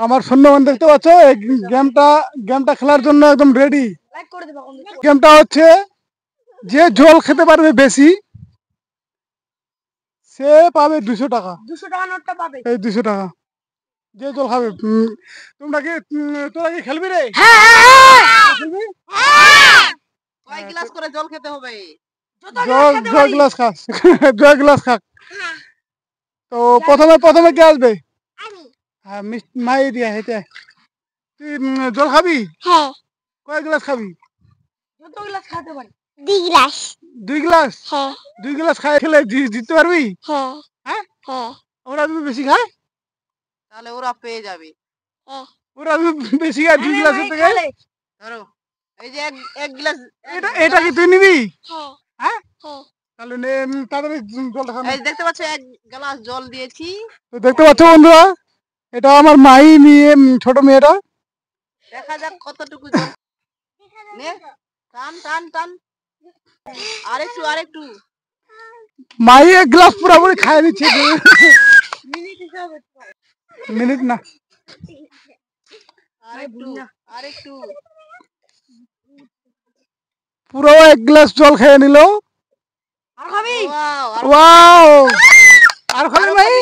আমার সৈন্যবাহিনী দেখতে পাচ্ছ এই গেমটা খেলার জন্য একদম রেডি। গেমটা হচ্ছে যে জল খেতে পারবে বেশি সে পাবে 200 টাকা। 200 টাকা নোটটা পাবে। এই 200 টাকা যে জল খাবে। তোরা কি খেলবি রে? খেলবি? কয় গ্লাস করে জল খেতে হবে? জল গ্লাস খাস। জল গ্লাস খাক। তো প্রথমে কে আসবে? হ্যাঁ মাই দিয়া হেঁটে তুই জল খাবি? হ্যাঁ। কয় গ্লাস খাবি? যত গ্লাস খেতে পারি। 2 গ্লাস। 2 গ্লাস? হ্যাঁ। 2 গ্লাস খাই খেলে জিততে পারবি? হ্যাঁ। হ্যাঁ হ্যাঁ। ওরা যদি বেশি খায় তাহলে ওরা পেয়ে যাবে। হ্যাঁ। ওরা যদি বেশি খায় 2 গ্লাসের থেকে ধরো এই যে এক গ্লাস। এটা কি তুই নিবি? হ্যাঁ। হ্যাঁ হ্যাঁ। তাহলে তাড়াতাড়ি জলটা খান। এই দেখতে পাচ্ছ এক গ্লাস জল দিয়েছি। তো দেখতে পাচ্ছ বন্ধুরা এটা আমার মাই নিয়ে ছোট মেয়েটা। দেখা যাক কতটুকু জল। নে টান টান টান আরেকটু মাই এক গ্লাস পুরোপুরি খায় নিচ্ছে। মিনিট হিসাবে মিনিট না আরেকটু পুরো এক গ্লাস জল খেয়ে নিল। আর খাবি? ওয়াও আর খাবি মাই?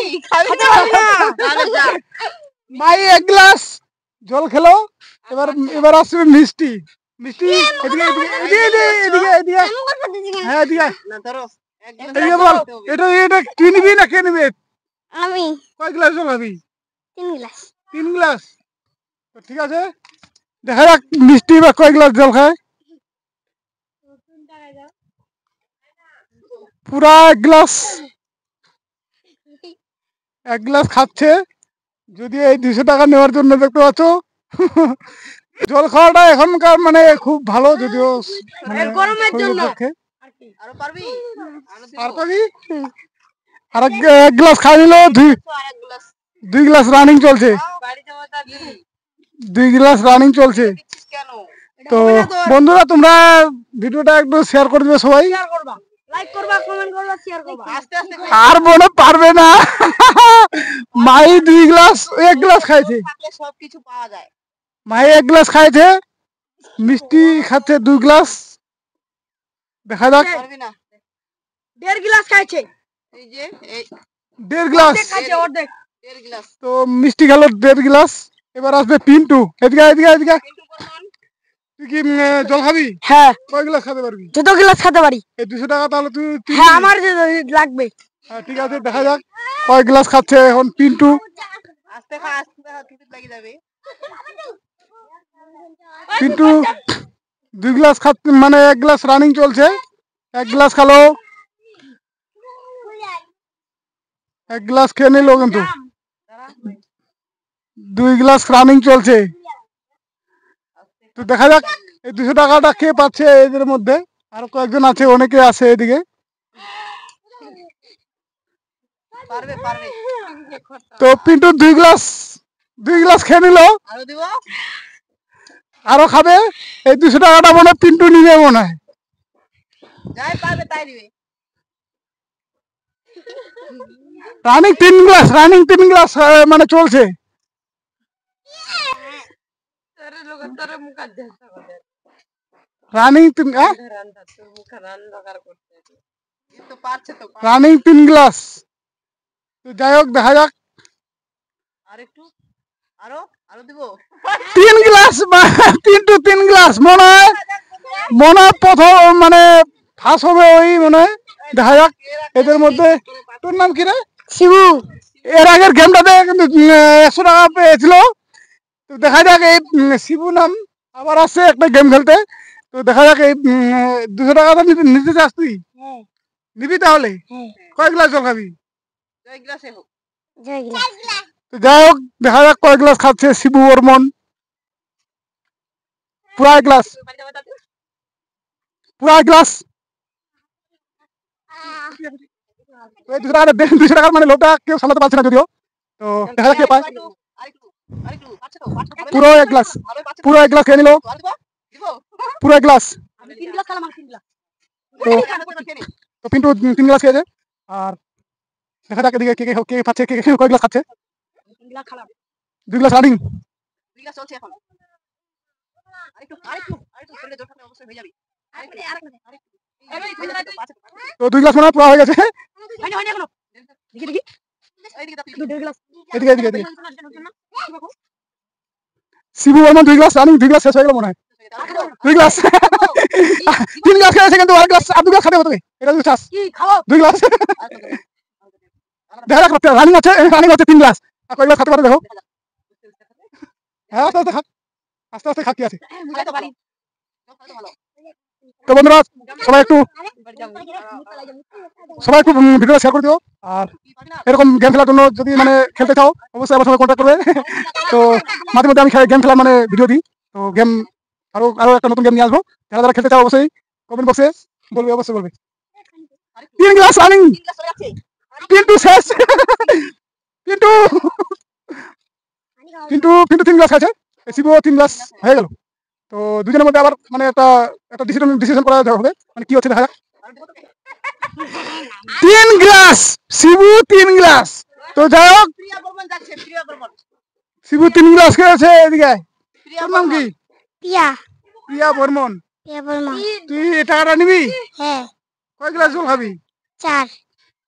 খেতে পারবি না। তাহলে যা। মাই এক গ্লাস জল খেলো। এবার আসবে মিষ্টি। মিষ্টি এদিকে হ্যাঁ এদিকে না ধরো এক এদিকে বল। এটা তুই নিবি না কে নিবে? আমি। কয় গ্লাস জল খাবি? 3 গ্লাস। 3 গ্লাস। তো ঠিক আছে দেখা যাক মিষ্টি বা কয় গ্লাস জল খায়। পুরা এক গ্লাস খাচ্ছে। যদি এই 200 টাকা নেওয়ার জন্য দেখতে পাচ্ছ জল খাওয়াটা এখনকার মানে খুব ভালো যদিও মানে গরমের জন্য। আর পারবি? আর এক গ্লাস খাই নিল। 2 গ্লাস রানিং চলছে। 2 গ্লাস রানিং চলছে। তো বন্ধুরা তোমরা ভিডিওটা একটু শেয়ার করে দিবে সবাই। লাইক করবা, কমেন্ট করবা, শেয়ার করবা। আস্তে আস্তে আর মনে পারবে না মাই 1 গ্লাস খাইছে। সবকিছু পাওয়া যায়। মাই 1 গ্লাস খাইছে। মিষ্টি খাচ্ছে 2 গ্লাস। দেখা যাক। পারবি না। 1.5 গ্লাস খাইছে। এই যে এই 1.5 গ্লাস খাইছে অর্ধেক। 1.5 গ্লাস। তো মিষ্টি খেলো 1.5 গ্লাস। এবার আসবে পিন্টু। এদিকে তুই কি জল খাবি? হ্যাঁ। কয় গ্লাস খেতে পারবি? যত গ্লাস খেতে পারি। এই 200 টাকা তাহলে তুই হ্যাঁ আমার লাগবে। হ্যাঁ ঠিক আছে দেখা যাক কয় গ্লাস খাচ্ছে এখন পিন্টু। আস্তে খা কিছু লাগি যাবে। পিন্টু 2 গ্লাস খাচ্ছে মানে 1 গ্লাস রানিং চলছে। 1 গ্লাস খালো। 1 গ্লাস খেয়ে নিল কিন্তু 2 গ্লাস রানিং চলছে। তো দেখা যাক এই 200 টাকাটা কে পাচ্ছে এদের মধ্যে। আর কয়েকজন আছে অনেকে আছে এদিকে। তো পিন্টু 2 গ্লাস খেয়ে নিল। আরো খাবে। এই 200 টাকাটা মনে হয় পিন্টু নিবে মনে হয়। যাই পাবে তাই নিবে। রানিং 3 গ্লাস মানে চলছে। Running 3 glass. তো যাই হোক দেখা যাক। আরো দিব। 3 গ্লাস পিন্টু 3 গ্লাস মনে হয় প্রথম মানে ফার্স্ট হবে ওই মনে হয়। দেখা যাক এদের মধ্যে। তোর নাম কি রে? শিবু। এর আগের গেমটাতে কিন্তু 100 টাকা পেয়েছিল। তো দেখা যাক এই শিবু নাম আবার আসছে একটা গেম খেলতে। তো দেখা যাক এই 200 টাকাটা নিতে চাস তুই? নিবি তাহলে? কয় গ্লাস জল খাবি? তো যাই হোক দেখা যাক কয় গ্লাস খাচ্ছে শিবু বর্মন। পুরা এক গ্লাস। 200 টাকার মানে লোকটা কেউ সামলাতে পারছে না যদিও। তো দেখা যাক কে পায়। পুরো এক গ্লাস খেয়ে নিল। পুরো 1 গ্লাস। তো পিন্টু 3 গ্লাস খেয়েছে। আর দেখা যাক এদিকে কে পাচ্ছে কে কয় গ্লাস খাচ্ছে। 2 গ্লাস রানিং। 2 গ্লাস চলছে এখন। আরেকটু শরীরে জোর থাকলে অবশ্যই হয়ে যাবে। তো 2 গ্লাস মানে পুরো হয়ে গেছে। হয়নি এখনো। দেখি এইদিকে দাও 2 গ্লাস। এদিকে Shibu Barman 2 glass running, 2 glass শেষ হয়ে গেল মনে হয়। 2 গ্লাস 3 গ্লাস খেয়েছে কিন্তু আর 2 গ্লাস খাবে তোকে, এটা তুই চাস। কি খাবো? 2 গ্লাস দেখা যাক রানিং হচ্ছে 3 গ্লাস। আর কয় গ্লাস খেতে পারে দেখো। হ্যাঁ আস্তে আস্তে খাচ্ছি আছে। তো বন্ধুরা সবাই একটু ভিডিওটা শেয়ার করে দিও। আর এরকম গেম খেলার জন্য যদি মানে খেলতে চাও অবশ্যই আমার সঙ্গে কন্ট্যাক্ট করবে। তো মাঝে মধ্যে আমি গেম খেলার মানে ভিডিও দিই। তো গেম আরো একটা নতুন গেম নিয়ে আসবো, যারা খেলতে চাও অবশ্যই কমেন্ট বক্সে বলবে, অবশ্যই বলবে। 3 গ্লাস রানিং, পিন্টু শেষ। পিন্টু 3 গ্লাস খাচ্ছে, শিবু 3 গ্লাস হয়ে গেল। তো দুজনের মধ্যে আবার মানে একটা ডিসিশন করা হবে, মানে কি হচ্ছে দেখা যাক। 3 গ্লাস শিবু 3 গ্লাস। তো যাই হোক শিবু 3 গ্লাস খেয়েছে। এদিকে তোর নাম কি? প্রিয়া বর্মন। তুই টাকাটা নিবি? হ্যাঁ। কয় গ্লাস জল খাবি?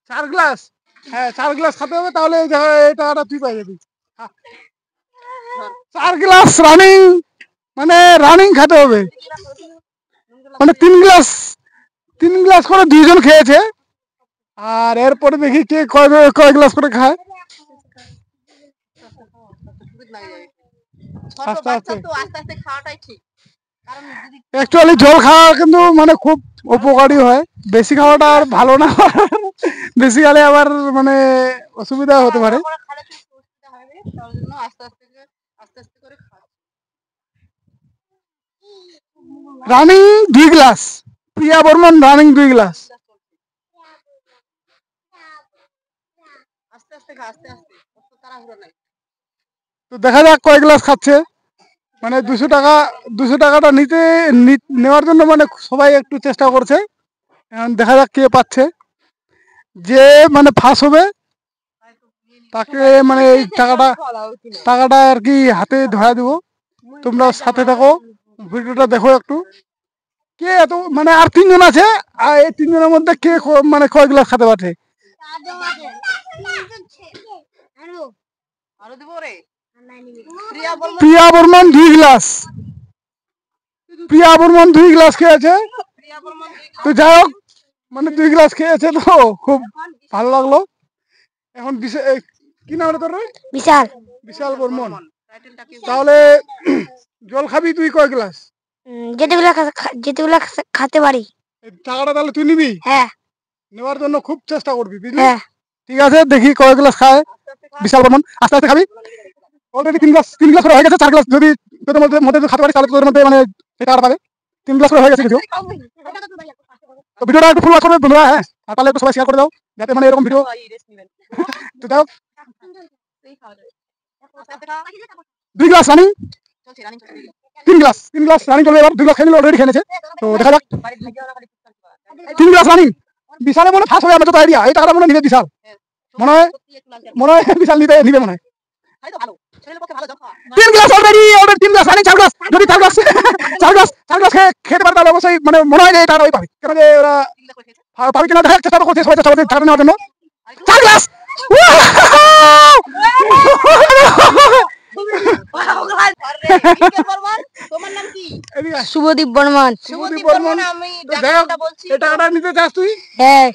4 গ্লাস। হ্যাঁ 4 গ্লাস খেতে হবে, তাহলে এই টাকাটা তুই পাই যাবি। 4 গ্লাস রানিং, মানে রানিং খেতে হবে, মানে 3 গ্লাস করে 2 জন খেয়েছে। আর এরপরে দেখি কে কয় গ্লাস করে খায়। অ্যাকচুয়ালি জল খাওয়া কিন্তু মানে খুব উপকারী হয়, বেশি খাওয়াটা আর ভালো না। বেশি খেলে আবার মানে অসুবিধা হতে পারে। রানিং 2 গ্লাস, প্রিয়া বর্মন রানিং 2 গ্লাস। তো দেখা যাক কয় গ্লাস খাচ্ছে। মানে 200 টাকাটা নেওয়ার জন্য মানে সবাই একটু চেষ্টা করছে। এখন দেখা যাক কে পাচ্ছে। যে মানে ফার্স্ট হবে তাকে মানে এই টাকাটা আর কি হাতে ধরা দিব। তোমরা সাথে থাকো, ভিডিওটা দেখো একটু। কে এত মানে আর 3 জন আছে, আর এই 3 জনের মধ্যে কে মানে কয় গ্লাস খেতে পারে। প্রিয়া বর্মন 2 গ্লাস, প্রিয়া বর্মন 2 গ্লাস খেয়েছে। তো যাই হোক মানে 2 গ্লাস খেয়েছে, তো খুব ভালো লাগলো। এখন কি নাম তোর? বিশাল বর্মন। তাহলে জল খাবি তুই কয় গ্লাস? যেগুলা খেতে পারি। টাকাটা তাহলে তুই নিবি? হ্যাঁ। নেওয়ার জন্য খুব চেষ্টা করবি, বুঝলি? ঠিক আছে, দেখি কয় গ্লাস খায় বিশাল বর্মন। আস্তে আস্তে খাবি। অলরেডি 3 গ্লাস করে হয়ে গেছে। 4 গ্লাস যদি তোদের মধ্যে খেতে পারিস তাহলে তোদের মধ্যে মানে এই টাকাটা পাবে। 3 গ্লাস করে হয়ে গেছে ভিডিও। তো ভিডিওটা একটু ফুল ওয়াচ করবে বন্ধুরা। হ্যাঁ, আর তাহলে একটু সবাই শেয়ার করে দাও, যাতে মানে এরকম ভিডিও। তো যাও 2 গ্লাস রানিং, 3 গ্লাস রানিং চলবে। এবার 2 গ্লাস খেয়ে নিল, অলরেডি খেয়ে নিয়েছে। তো দেখা যাক 3 গ্লাস রানিং। বিশালে মনে ফার্স্ট হবে, আমার তো আইডিয়া। এই টাকাটা মনে নিবে বিশাল, মনে হয় বিশাল নিবে মনে হয়। 3 glass already 3 glass running. 4 glass যদি 4 গ্লাস খেতে পারে তাহলে অবশ্যই মানে মনে হয় যে এটা ওই পাবে। কেন যে ওরা পাবে কিনা দেখার চেষ্টা করছে, সবাই চেষ্টা করছে টাকা নেওয়ার জন্য। 4 গ্লাস শুভদীপ বর্মন। টাকাটা নিতে চাস তুই? হ্যাঁ।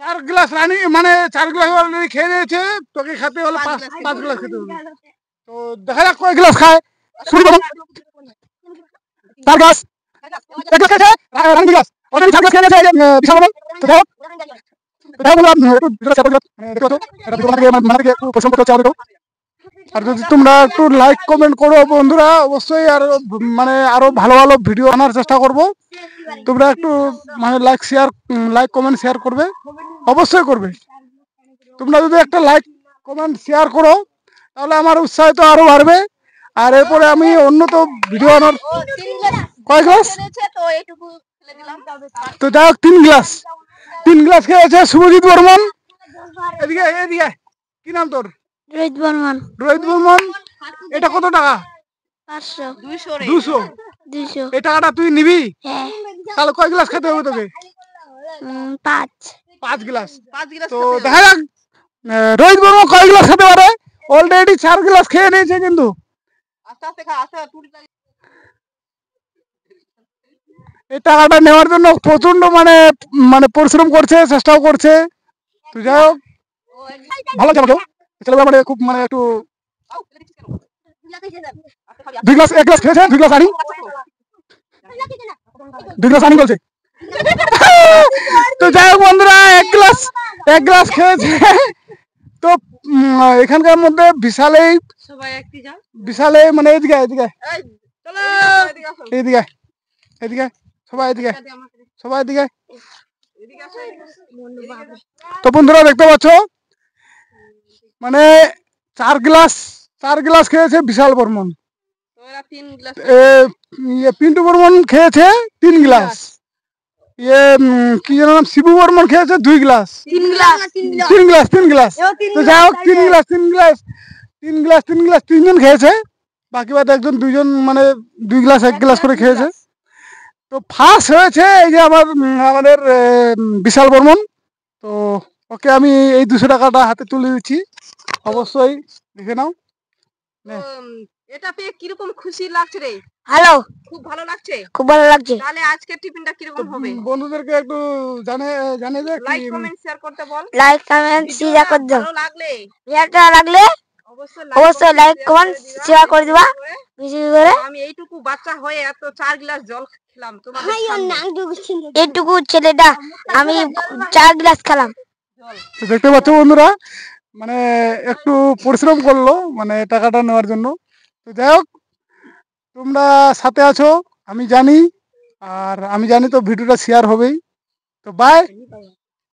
4 গ্লাস রানিং মানে 4 গ্লাস অলরেডি খেয়ে নিয়েছে, তোকে খেতে হলে 5 গ্লাস খেতে হবে। তো দেখা যাক কয় গ্লাস খায়। শুরু করুন। 4 গ্লাস, 1 গ্লাস খেয়েছে রানিং 2 গ্লাস অলরেডি 4 গ্লাস খেয়ে নিয়েছে বিশাল বর্মন। তো যাই হোক একটু ভিডিওটা শেয়ার করে দেখতে পাচ্ছ, এটা ভিডিও মানে থেকে একটু পছন্দ করতে হবে। আর যদি তোমরা একটু লাইক কমেন্ট করো বন্ধুরা, অবশ্যই আর মানে আরো ভালো ভালো ভিডিও আনার চেষ্টা করব। তোমরা একটু মানে লাইক কমেন্ট শেয়ার করবে, অবশ্যই করবে। তোমরা যদি একটা লাইক কমেন্ট শেয়ার করো তাহলে আমার উৎসাহিত আরো বাড়বে। আর এরপরে আমি উন্নত ভিডিও আনার। কয় গ্লাস? তো যাই হোক 3 গ্লাস খেয়েছে শুভজিৎ বর্মন। এদিকে কি নাম তোর? রোহিত বর্মন। এটা কত টাকা? 500 200 রে 200। 200 এই টাকাটা তুই নিবি? হ্যাঁ তাহলে কয় গ্লাস খেতে হবে তোকে? 5 5 গ্লাস। 5 গ্লাস তো খেতে হবে। দেখা যাক রোহিত বর্মা কয় গ্লাস খেতে পারে। অলরেডি 4 গ্লাস খেয়ে নিয়েছে কিন্তু। আস্তে আস্তে খা, আস্তে টুটি লাগে। এই টাকাটা নেওয়ার জন্য প্রচন্ড মানে মানে পরিশ্রম করছে, চেষ্টাও করছে। তো যাই হোক ভালো লাগছে আমাকেও। ছেলেগুলো মানে খুব মানে একটু আউ, এটা দিচ্ছিস কেন? আস্তে খাবি, 2 গ্লাস 1 গ্লাস খেয়েছে, 2 গ্লাস আনি, 2 গ্লাস আনি বলছে। তো যাই হোক বন্ধুরা, 1 গ্লাস খেয়েছে। তো এখানকার মধ্যে সবাই একটি যাও। বিশালে মানে এদিকে এদিকে এই চলো এদিকে আসো। এদিকে এদিকে সবাই এদিকে এদিকে আমাকে দে। সবাই এদিকে। এদিকে আসো, এদিকে আসো। তো বন্ধুরা দেখতে পাচ্ছ মানে 4 গ্লাস খেয়েছে বিশাল বর্মন। তো এরা 3 গ্লাস পিন্টু বর্মন খেয়েছে 3 গ্লাস। কি যেন নাম, শিবু বর্মন খেয়েছে 2 গ্লাস। 3 glass 3 glass. তো যাই হোক 3 গ্লাস 3জন খেয়েছে। বাকি বাদ একজন 2জন মানে 2 গ্লাস 1 গ্লাস করে খেয়েছে। তো ফার্স্ট হয়েছে এই যে আমাদের বিশাল বর্মন। তো ওকে আমি এই 200 টাকাটা হাতে তুলে দিচ্ছি, অবশ্যই দেখে নাও। তো, এটা পেয়ে কিরকম খুশি লাগছে রে? হ্যালো খুব ভালো লাগছে। খুব ভালো লাগছে। তাহলে আজকের টিফিনটা তো কিরকম হবে? বন্ধুদেরকে একটু জানিয়ে দে লাইক কি কমেন্ট শেয়ার করতে বল। লাইক কমেন্ট শেয়ার করে দাও। ভালো লাগলে ভিডিওটা লাগলে অবশ্যই লাইক কমেন্ট শেয়ার করে দিবা বেশি করে। আমি এইটুকু বাচ্চা হয়ে এত 4 গ্লাস জল খেলাম তোমাদের সামনে। এইটুকু ছেলেটা আমি 4 গ্লাস খেলাম। জল তো দেখতে পাচ্ছ বন্ধুরা, মানে একটু পরিশ্রম করলো মানে টাকাটা নেওয়ার জন্য। তো যাই হোক তোমরা সাথে আছো আমি জানি, আর আমি জানি তো ভিডিওটা শেয়ার হবেই। তো বাই।